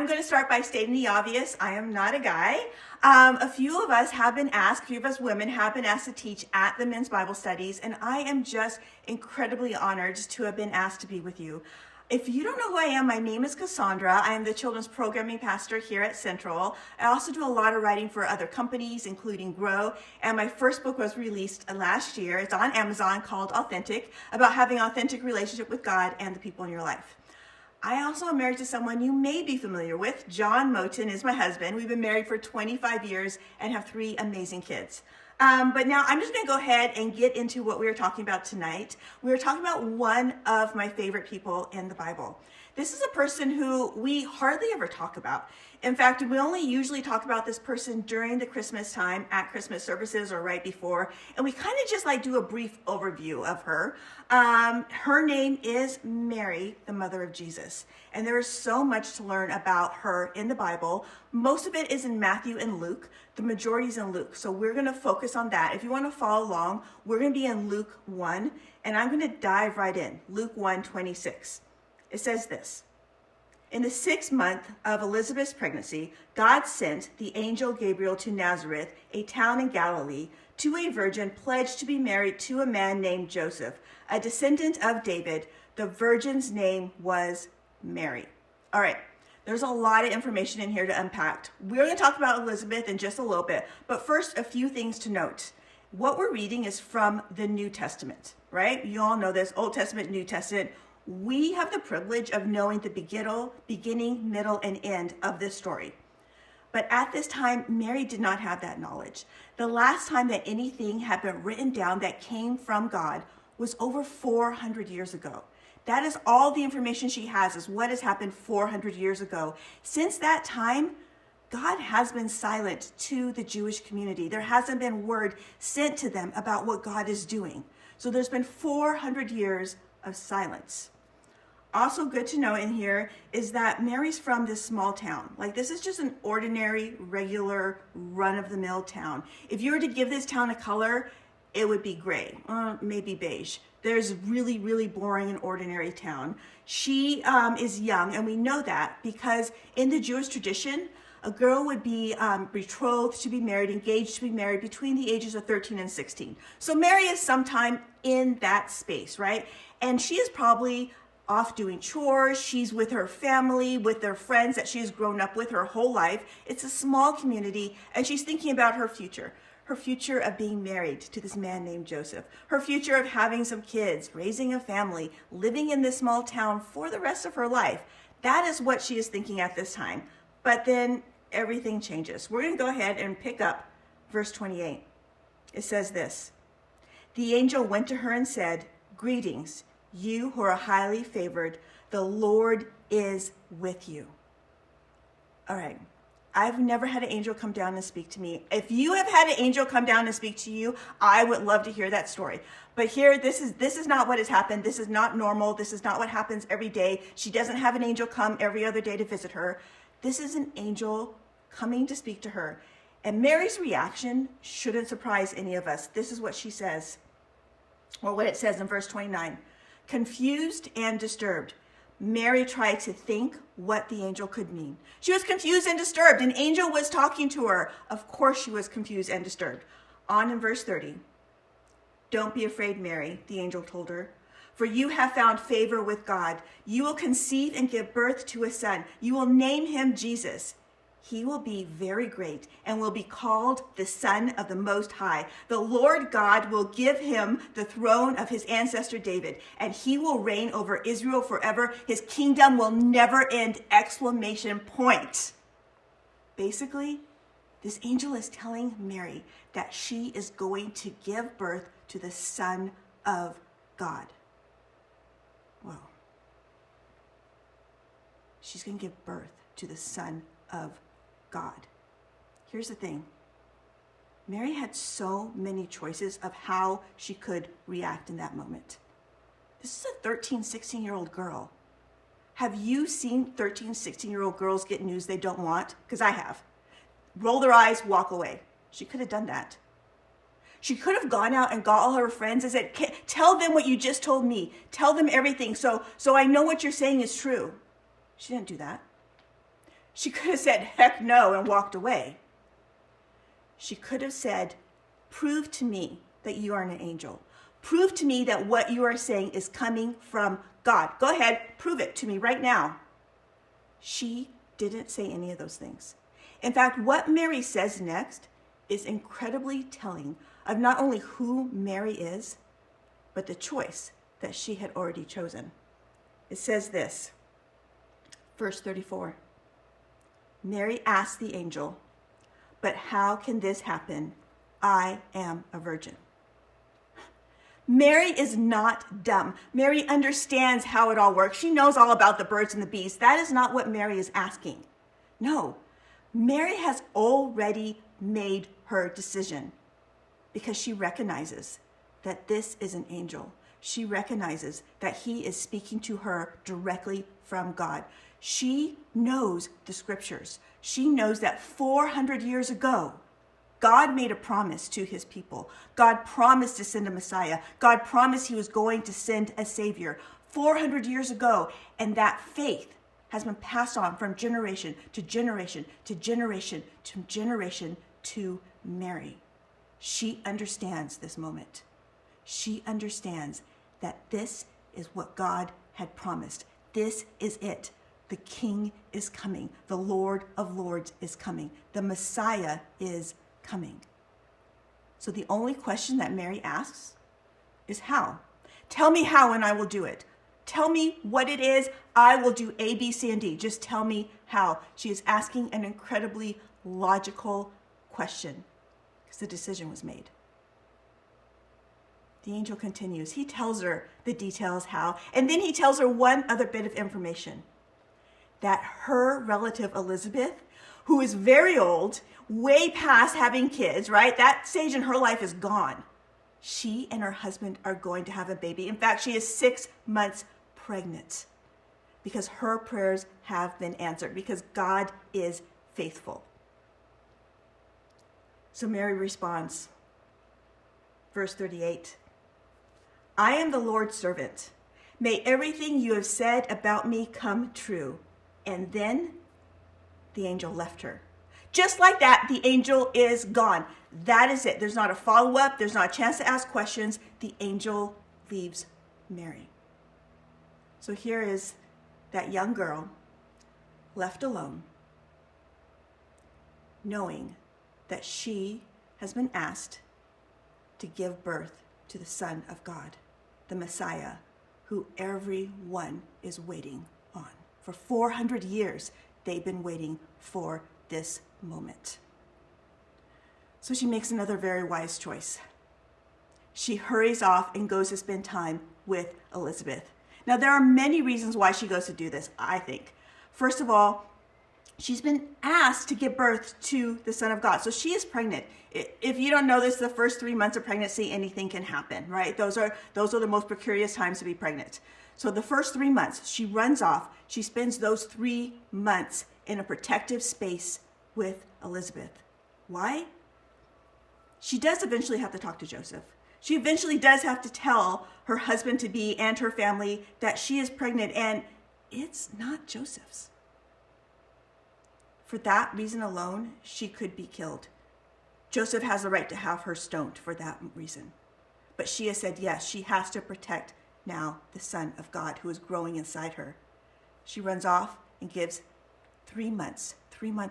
going to start by stating the obvious. I am not a guy. A few of us women have been asked to teach at the men's Bible studies, and I am just incredibly honored to have been asked to be with you. If you don't know who I am, my name is Cassandra. I am the children's programming pastor here at Central. I also do a lot of writing for other companies, including Grow, and my first book was released last year. It's on Amazon, called Authentic, about having an authentic relationship with God and the people in your life. I also am married to someone you may be familiar with. John Moton is my husband. We've been married for 25 years and have 3 amazing kids. But now I'm just going to go ahead and get into what we were talking about tonight. We were talking about one of my favorite people in the Bible. This is a person who we hardly ever talk about. In fact, we only usually talk about this person during the Christmas time at Christmas services or right before. And we kind of just do a brief overview of her. Her name is Mary, the mother of Jesus. And there is so much to learn about her in the Bible. Most of it is in Matthew and Luke. The majority is in Luke. So we're going to focus on that. If you want to follow along, we're going to be in Luke 1. And I'm going to dive right in. Luke 1:26. It says this. In the 6th month of Elizabeth's pregnancy, God sent the angel Gabriel to Nazareth, a town in Galilee, to a virgin pledged to be married to a man named Joseph, a descendant of David. The virgin's name was Mary. All right, there's a lot of information in here to unpack. We're going to talk about Elizabeth in just a little bit, but first, a few things to note. What we're reading is from the New Testament, right? You all know this, Old Testament, New Testament. We have the privilege of knowing the beginning, middle, and end of this story. But at this time, Mary did not have that knowledge. The last time that anything had been written down that came from God was over 400 years ago. That is all the information she has, is what has happened 400 years ago. Since that time, God has been silent to the Jewish community. There hasn't been word sent to them about what God is doing. So there's been 400 years of silence. Also good to know in here is that Mary's from this small town. This is just an ordinary, regular, run-of-the-mill town. If you were to give this town a color, it would be gray, or maybe beige. There's really, really boring and ordinary town. She is young, and we know that because in the Jewish tradition, a girl would be betrothed to be married, engaged to be married between the ages of 13 and 16. So Mary is sometime in that space, right? And she is probably off doing chores. She's with her family, with their friends that she's grown up with her whole life. It's a small community, and she's thinking about her future of being married to this man named Joseph, her future of having some kids, raising a family, living in this small town for the rest of her life. That is what she is thinking at this time. But then everything changes. We're going to go ahead and pick up verse 28. It says this. The angel went to her and said, "Greetings, you who are highly favored, the Lord is with you." All right. I've never had an angel come down and speak to me. If you have had an angel come down and speak to you, I would love to hear that story. But here, this is not what has happened. This is not normal. This is not what happens every day. She doesn't have an angel come every other day to visit her. This is an angel coming to speak to her. And Mary's reaction shouldn't surprise any of us. This is what she says, or what it says in verse 29. Confused and disturbed, Mary tried to think what the angel could mean. She was confused and disturbed. An angel was talking to her. Of course she was confused and disturbed. On in verse 30. Don't be afraid, Mary, the angel told her, for you have found favor with God. You will conceive and give birth to a son. You will name him Jesus. He will be very great and will be called the Son of the Most High. The Lord God will give him the throne of his ancestor David, and he will reign over Israel forever. His kingdom will never end! Exclamation point. Basically, this angel is telling Mary that she is going to give birth to the Son of God. Whoa. She's going to give birth to the Son of God. Here's the thing. Mary had so many choices of how she could react in that moment. This is a 13, 16-year-old girl. Have you seen 13, 16-year-old girls get news they don't want? Because I have. Roll their eyes, walk away. She could have done that. She could have gone out and got all her friends and said, tell them what you just told me. Tell them everything so I know what you're saying is true. She didn't do that. She could have said, heck no, and walked away. She could have said, prove to me that you are an angel. Prove to me that what you are saying is coming from God. Go ahead, prove it to me right now. She didn't say any of those things. In fact, what Mary says next is incredibly telling of not only who Mary is, but the choice that she had already chosen. It says this, verse 34. Mary asked the angel, but how can this happen? I am a virgin. Mary is not dumb. Mary understands how it all works. She knows all about the birds and the bees. That is not what Mary is asking. No, Mary has already made her decision because she recognizes that this is an angel. She recognizes that he is speaking to her directly from God. She knows the scriptures. She knows that 400 years ago, God made a promise to his people. God promised to send a Messiah. God promised he was going to send a Savior 400 years ago. And that faith has been passed on from generation to generation to generation to generation to Mary. She understands this moment. She understands that this is what God had promised. This is it. The King is coming. The Lord of Lords is coming. The Messiah is coming. So the only question that Mary asks is how? Tell me how and I will do it. Tell me what it is. I will do A, B, C, and D. Just tell me how. She is asking an incredibly logical question because the decision was made. The angel continues. He tells her the details how, and then he tells her one other bit of information, that her relative Elizabeth, who is very old, way past having kids, right? That stage in her life is gone. She and her husband are going to have a baby. In fact, she is 6 months pregnant because her prayers have been answered, because God is faithful. So Mary responds, verse 38, I am the Lord's servant. May everything you have said about me come true. And then the angel left her. Just like that, the angel is gone. That is it. There's not a follow-up. There's not a chance to ask questions. The angel leaves Mary. So here is that young girl left alone, knowing that she has been asked to give birth to the Son of God, the Messiah, who everyone is waiting on. For 400 years, they've been waiting for this moment. So she makes another very wise choice. She hurries off and goes to spend time with Elizabeth. Now, there are many reasons why she goes to do this, I think. First of all, she's been asked to give birth to the Son of God. So she is pregnant. If you don't know this, the first 3 months of pregnancy, anything can happen, right? Those are the most precarious times to be pregnant. So the first 3 months, she runs off. She spends those 3 months in a protective space with Elizabeth. Why? She does eventually have to talk to Joseph. She eventually does have to tell her husband-to-be and her family that she is pregnant, and it's not Joseph's. For that reason alone, she could be killed. Joseph has the right to have her stoned for that reason. But she has said, yes, she has to protect now the Son of God who is growing inside her. She runs off and gives 3 months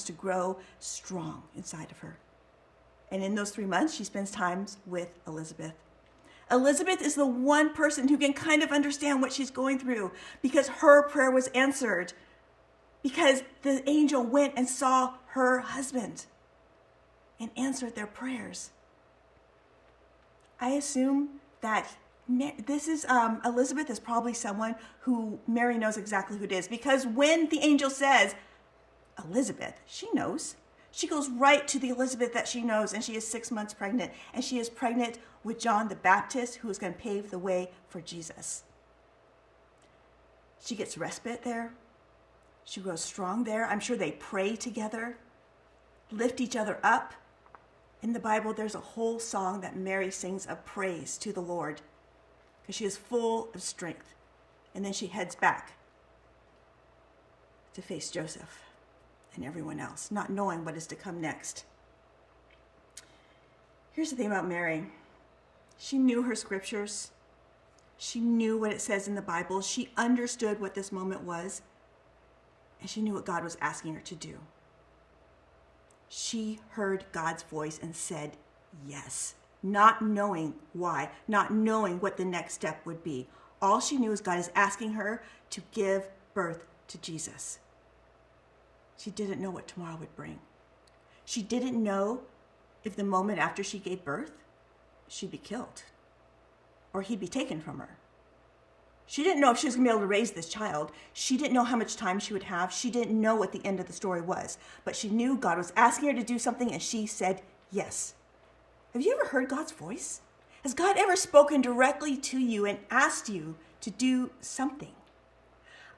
to grow strong inside of her. And in those 3 months, she spends time with Elizabeth. Elizabeth is the one person who can kind of understand what she's going through because her prayer was answered, because the angel went and saw her husband and answered their prayers. I assume that this is Elizabeth is probably someone who Mary knows exactly who it is, because when the angel says Elizabeth, she knows. She goes right to the Elizabeth that she knows, and she is 6 months pregnant, and she is pregnant with John the Baptist, who is going to pave the way for Jesus. She gets respite there. She grows strong there. I'm sure they pray together, lift each other up. In the Bible, there's a whole song that Mary sings of praise to the Lord because she is full of strength. And then she heads back to face Joseph. and everyone else, not knowing what is to come next. Here's the thing about Mary. She knew her scriptures. She knew what it says in the Bible. She understood what this moment was, and she knew what God was asking her to do. She heard God's voice and said yes, not knowing why, not knowing what the next step would be. All she knew is God is asking her to give birth to Jesus. She didn't know what tomorrow would bring. She didn't know if the moment after she gave birth, she'd be killed or he'd be taken from her. She didn't know if she was going to be able to raise this child. She didn't know how much time she would have. She didn't know what the end of the story was. But she knew God was asking her to do something, and she said yes. Have you ever heard God's voice? Has God ever spoken directly to you and asked you to do something?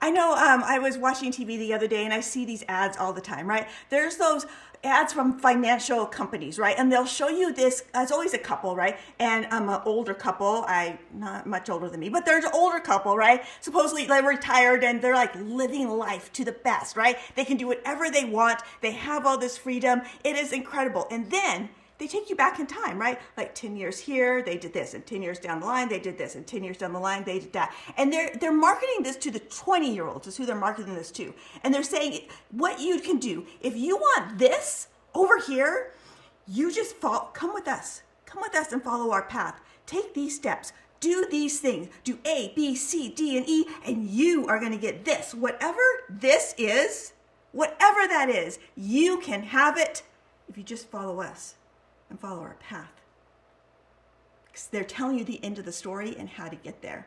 I know I was watching TV the other day and I see these ads all the time, right? There's those ads from financial companies, right? And they'll show you this, it's always a couple, right? And an older couple, not much older than me, but there's an older couple, right? Supposedly they're retired and they're like living life to the best, right? They can do whatever they want. They have all this freedom. It is incredible. And then they take you back in time, right? Like 10 years here, they did this, and 10 years down the line, they did this, and 10 years down the line, they did that. And they're marketing this to the 20-year-olds is who they're marketing this to. And they're saying what you can do. If you want this over here, you just come with us. Come with us and follow our path. Take these steps. Do these things. Do A, B, C, D, and E, and you are going to get this. Whatever this is, whatever that is, you can have it if you just follow us and follow our path. Because they're telling you the end of the story and how to get there.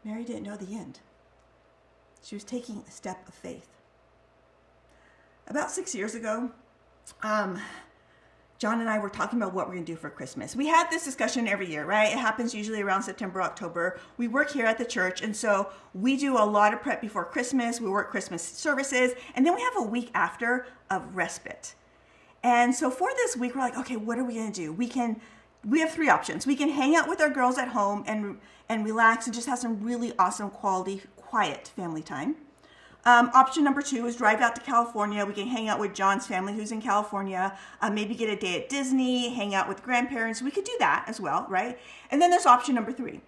Mary didn't know the end. She was taking a step of faith. About 6 years ago, John and I were talking about what we're going to do for Christmas. We have this discussion every year, right? It happens usually around September, October. We work here at the church, and so we do a lot of prep before Christmas. We work Christmas services, and then we have a week after of respite. And so for this week, we're like, okay, what are we going to do? We have three options. We can hang out with our girls at home and relax and just have some really awesome quality, quiet family time. Option number 2 is drive out to California. We can hang out with John's family who's in California, maybe get a day at Disney, hang out with grandparents. We could do that as well, right? And then there's option number 3.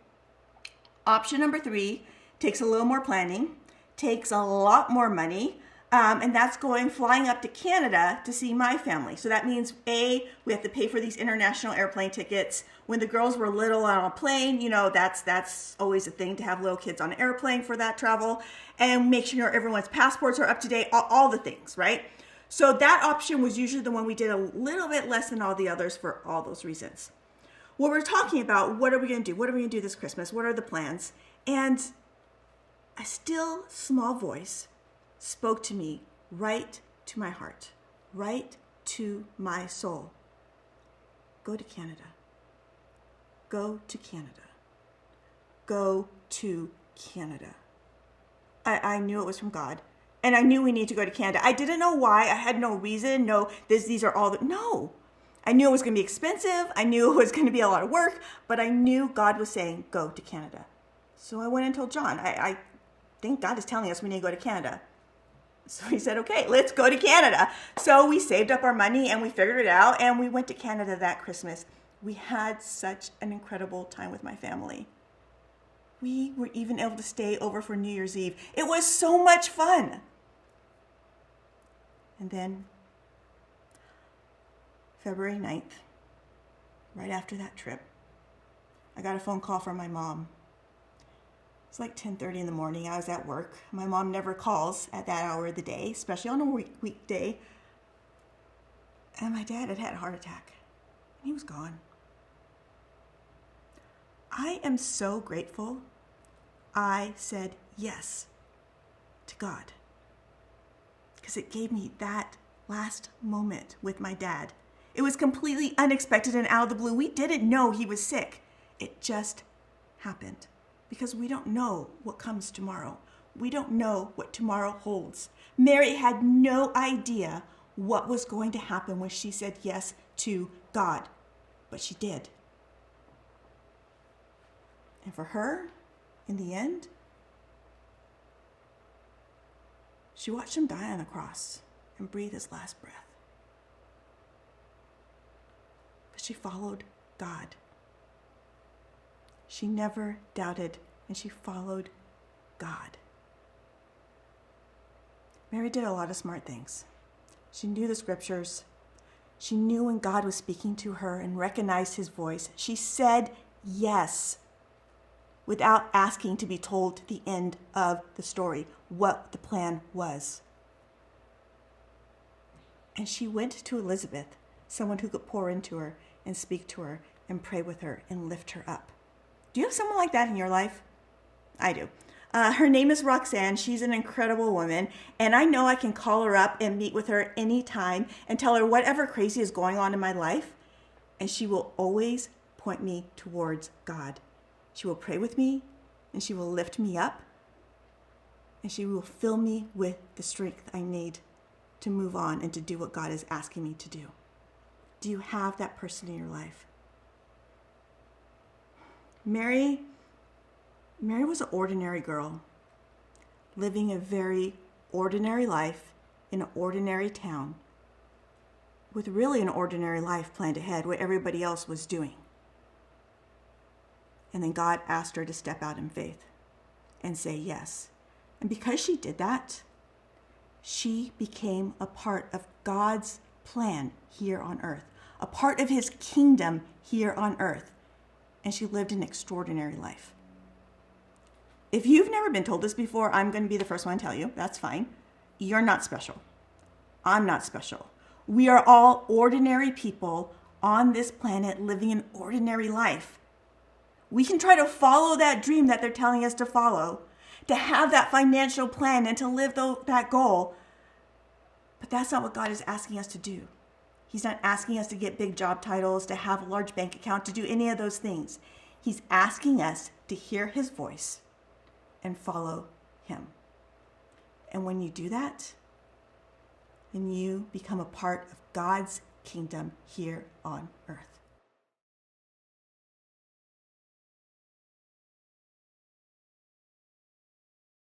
Option number 3 takes a little more planning, takes a lot more money, and that's flying up to Canada to see my family. So that means we have to pay for these international airplane tickets. When the girls were little on a plane, that's always a thing to have little kids on an airplane for that travel, and make sure everyone's passports are up to date, all the things, right? So that option was usually the one we did a little bit less than all the others for all those reasons. Well, we're talking about what are we going to do? What are we going to do this Christmas? What are the plans? And a still small voice spoke to me right to my heart, right to my soul. Go to Canada. Go to Canada. Go to Canada. I knew it was from God, and I knew we need to go to Canada. I didn't know why. I had no reason. No, these are all no. I knew it was going to be expensive. I knew it was going to be a lot of work, but I knew God was saying, go to Canada. So I went and told John, I think God is telling us we need to go to Canada. So he said, okay, let's go to Canada. So we saved up our money and we figured it out, and we went to Canada that Christmas. We had such an incredible time with my family. We were even able to stay over for New Year's Eve. It was so much fun. And then February 9th, right after that trip, I got a phone call from my mom. It's like 10:30 in the morning. I was at work. My mom never calls at that hour of the day, especially on a weekday. And my dad had had a heart attack. And he was gone. I am so grateful I said yes to God, because it gave me that last moment with my dad. It was completely unexpected and out of the blue. We didn't know he was sick. It just happened. Because we don't know what comes tomorrow. We don't know what tomorrow holds. Mary had no idea what was going to happen when she said yes to God, but she did. And for her, in the end, She watched him die on the cross and breathe his last breath. But she followed God. She never doubted, and she followed God. Mary did a lot of smart things. She knew the scriptures. She knew when God was speaking to her and recognized his voice. She said yes without asking to be told the end of the story, what the plan was. And she went to Elizabeth, someone who could pour into her and speak to her and pray with her and lift her up. Do you have someone like that in your life? I do. Her name is Roxanne. She's an incredible woman, and I know I can call her up and meet with her anytime and tell her whatever crazy is going on in my life, and she will always point me towards God. She will pray with me, and she will lift me up, and she will fill me with the strength I need to move on and to do what God is asking me to do. Do you have that person in your life? Mary was an ordinary girl, living a very ordinary life in an ordinary town, with really an ordinary life planned ahead, what everybody else was doing. And then God asked her to step out in faith and say yes. And because she did that, she became a part of God's plan here on earth, a part of his kingdom here on earth. And she lived an extraordinary life. If you've never been told this before, I'm going to be the first one to tell you. That's fine. You're not special. I'm not special. We are all ordinary people on this planet living an ordinary life. We can try to follow that dream that they're telling us to follow, to have that financial plan and to live that goal. But that's not what God is asking us to do. He's not asking us to get big job titles, to have a large bank account, to do any of those things. He's asking us to hear his voice and follow him. And when you do that, then you become a part of God's kingdom here on earth.